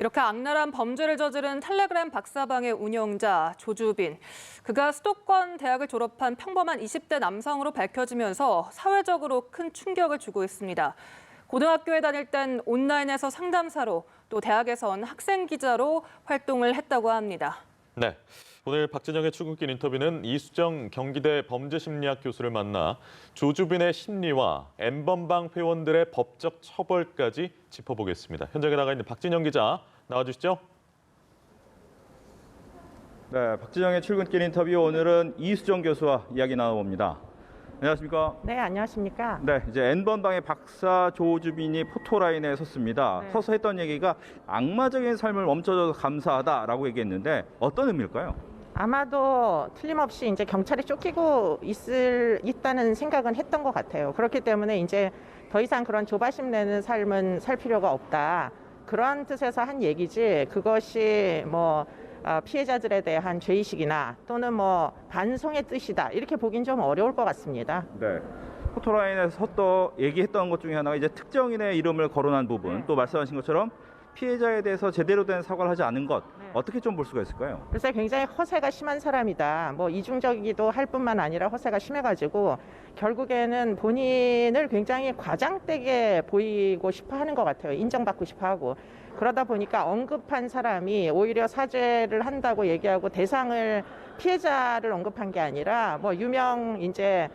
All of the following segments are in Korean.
이렇게 악랄한 범죄를 저지른 텔레그램 박사방의 운영자 조주빈. 그가 수도권 대학을 졸업한 평범한 20대 남성으로 밝혀지면서 사회적으로 큰 충격을 주고 있습니다. 고등학교에 다닐 땐 온라인에서 상담사로 또 대학에선 학생 기자로 활동을 했다고 합니다. 네, 오늘 박진영의 출근길 인터뷰는 이수정 경기대 범죄심리학 교수를 만나 조주빈의 심리와 N번방 회원들의 법적 처벌까지 짚어보겠습니다. 현장에 나가 있는 박진영 기자 나와주시죠. 네, 박진영의 출근길 인터뷰 오늘은 이수정 교수와 이야기 나눠봅니다. 안녕하십니까? 네, 안녕하십니까? 네, 이제 N번방의 박사 조주빈이 포토라인에 섰습니다. 네. 서서 했던 얘기가 악마적인 삶을 멈춰줘서 감사하다라고 얘기했는데 어떤 의미일까요? 아마도 틀림없이 이제 경찰에 쫓기고 있다는 생각은 했던 것 같아요. 그렇기 때문에 이제 더 이상 그런 조바심 내는 삶은 살 필요가 없다. 그런 뜻에서 한 얘기지 그것이 뭐 피해자들에 대한 죄의식이나 또는 뭐 반성의 뜻이다. 이렇게 보긴 좀 어려울 것 같습니다. 네. 포토라인에서 또 얘기했던 것 중에 하나가 이제 특정인의 이름을 거론한 부분, 네. 또 말씀하신 것처럼 피해자에 대해서 제대로 된 사과를 하지 않은 것, 네. 어떻게 좀 볼 수가 있을까요? 글쎄 굉장히 허세가 심한 사람이다. 뭐 이중적이기도 할 뿐만 아니라 허세가 심해가지고 결국에는 본인을 굉장히 과장되게 보이고 싶어 하는 것 같아요. 인정받고 싶어 하고. 그러다 보니까 언급한 사람이 오히려 사죄를 한다고 얘기하고 대상을 피해자를 언급한 게 아니라 뭐 유명 이제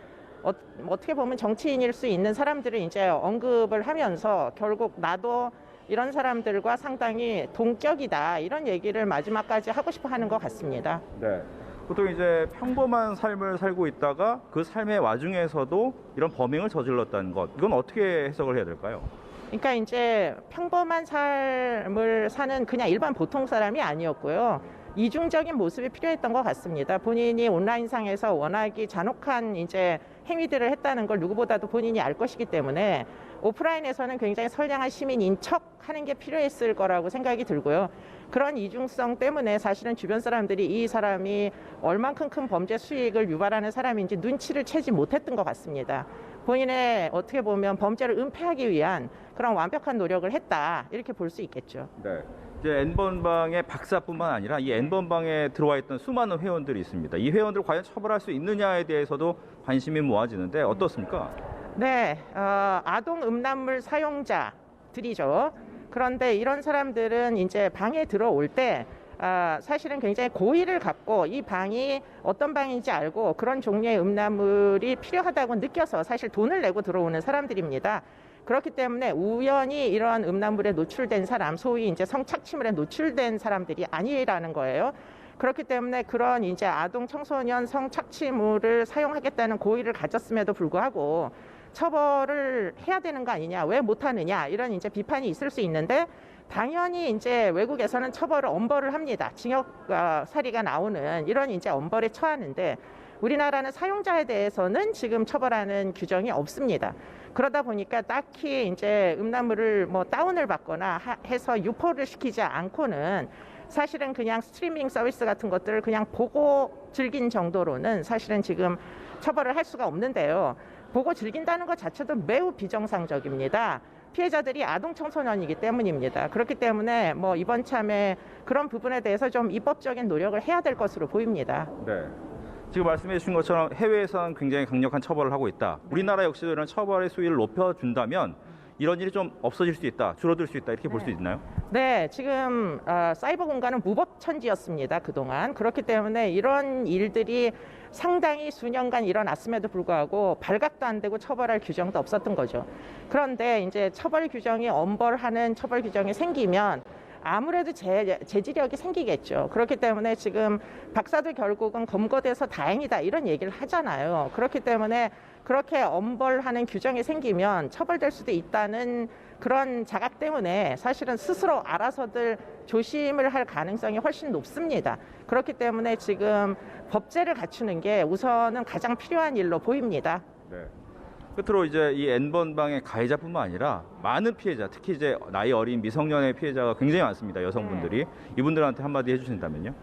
어떻게 보면 정치인일 수 있는 사람들을 이제 언급을 하면서 결국 나도 이런 사람들과 상당히 동격이다 이런 얘기를 마지막까지 하고 싶어 하는 것 같습니다. 네. 보통 이제 평범한 삶을 살고 있다가 그 삶의 와중에서도 이런 범행을 저질렀다는 것, 이건 어떻게 해석을 해야 될까요? 그러니까 이제 평범한 삶을 사는 그냥 일반 보통 사람이 아니었고요. 이중적인 모습이 필요했던 것 같습니다. 본인이 온라인상에서 워낙에 잔혹한 이제 행위들을 했다는 걸 누구보다도 본인이 알 것이기 때문에 오프라인에서는 굉장히 선량한 시민인 척 하는 게 필요했을 거라고 생각이 들고요. 그런 이중성 때문에 사실은 주변 사람들이 이 사람이 얼만큼 큰 범죄 수익을 유발하는 사람인지 눈치를 채지 못했던 것 같습니다. 본인의 어떻게 보면 범죄를 은폐하기 위한 그런 완벽한 노력을 했다 이렇게 볼 수 있겠죠. 네. 이제 N번방의 박사뿐만 아니라 이 N번방에 들어와 있던 수많은 회원들이 있습니다. 이 회원들을 과연 처벌할 수 있느냐에 대해서도 관심이 모아지는데 어떻습니까? 네, 아동 음란물 사용자들이죠. 그런데 이런 사람들은 이제 방에 들어올 때 사실은 굉장히 고의를 갖고 이 방이 어떤 방인지 알고 그런 종류의 음란물이 필요하다고 느껴서 사실 돈을 내고 들어오는 사람들입니다. 그렇기 때문에 우연히 이런 음란물에 노출된 사람, 소위 이제 성착취물에 노출된 사람들이 아니라는 거예요. 그렇기 때문에 그런 이제 아동 청소년 성착취물을 사용하겠다는 고의를 가졌음에도 불구하고 처벌을 해야 되는 거 아니냐, 왜 못하느냐 이런 이제 비판이 있을 수 있는데 당연히 이제 외국에서는 처벌을 엄벌을 합니다. 징역 사리가 나오는 이런 이제 엄벌에 처하는데 우리나라는 사용자에 대해서는 지금 처벌하는 규정이 없습니다. 그러다 보니까 딱히 이제 음란물을 뭐 다운을 받거나 해서 유포를 시키지 않고는 사실은 그냥 스트리밍 서비스 같은 것들을 그냥 보고 즐긴 정도로는 사실은 지금 처벌을 할 수가 없는데요. 보고 즐긴다는 것 자체도 매우 비정상적입니다. 피해자들이 아동 청소년이기 때문입니다. 그렇기 때문에 뭐 이번 참에 그런 부분에 대해서 좀 입법적인 노력을 해야 될 것으로 보입니다. 네. 지금 말씀해 주신 것처럼 해외에서는 굉장히 강력한 처벌을 하고 있다. 우리나라 역시도 이런 처벌의 수위를 높여준다면 이런 일이 좀 없어질 수 있다, 줄어들 수 있다 이렇게 볼 수 있나요? 네, 지금 사이버 공간은 무법천지였습니다. 그동안. 그렇기 때문에 이런 일들이 상당히 수년간 일어났음에도 불구하고 발각도 안 되고 처벌할 규정도 없었던 거죠. 그런데 이제 처벌 규정이 엄벌하는 처벌 규정이 생기면 아무래도 제지력이 생기겠죠. 그렇기 때문에 지금 박사도 결국은 검거돼서 다행이다 이런 얘기를 하잖아요. 그렇기 때문에 그렇게 엄벌하는 규정이 생기면 처벌될 수도 있다는 그런 자각 때문에 사실은 스스로 알아서들 조심을 할 가능성이 훨씬 높습니다. 그렇기 때문에 지금 법제를 갖추는 게 우선은 가장 필요한 일로 보입니다. 네. 끝으로 이제 이 N번방의 가해자뿐만 아니라 많은 피해자, 특히 이제 나이 어린 미성년의 피해자가 굉장히 많습니다. 여성분들이. 이분들한테 한마디 해주신다면요?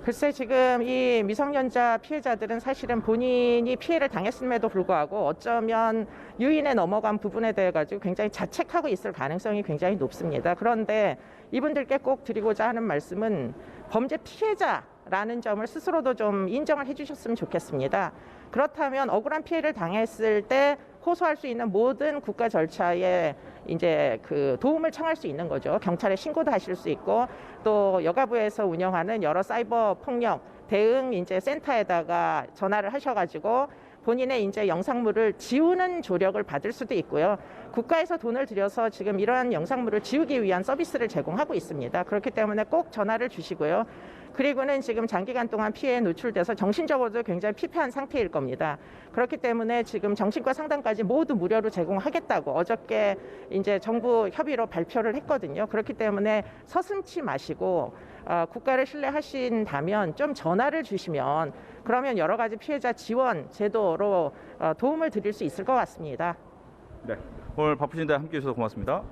글쎄 지금 이 미성년자 피해자들은 사실은 본인이 피해를 당했음에도 불구하고 어쩌면 유인에 넘어간 부분에 대해 가지고 굉장히 자책하고 있을 가능성이 굉장히 높습니다. 그런데 이분들께 꼭 드리고자 하는 말씀은 범죄 피해자라는 점을 스스로도 좀 인정을 해주셨으면 좋겠습니다. 그렇다면 억울한 피해를 당했을 때 호소할 수 있는 모든 국가 절차에 이제 그 도움을 청할 수 있는 거죠. 경찰에 신고도 하실 수 있고 또 여가부에서 운영하는 여러 사이버 폭력 대응 이제 센터에다가 전화를 하셔가지고 본인의 이제 영상물을 지우는 조력을 받을 수도 있고요. 국가에서 돈을 들여서 지금 이러한 영상물을 지우기 위한 서비스를 제공하고 있습니다. 그렇기 때문에 꼭 전화를 주시고요. 그리고는 지금 장기간 동안 피해에 노출돼서 정신적으로도 굉장히 피폐한 상태일 겁니다. 그렇기 때문에 지금 정신과 상담까지 모두 무료로 제공하겠다고 어저께 이제 정부 협의로 발표를 했거든요. 그렇기 때문에 서슴지 마시고 국가를 신뢰하신다면 좀 전화를 주시면 그러면 여러 가지 피해자 지원 제도로 도움을 드릴 수 있을 것 같습니다. 네, 오늘 바쁘신데 함께해 주셔서 고맙습니다.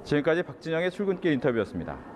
지금까지 박진영의 출근길 인터뷰였습니다.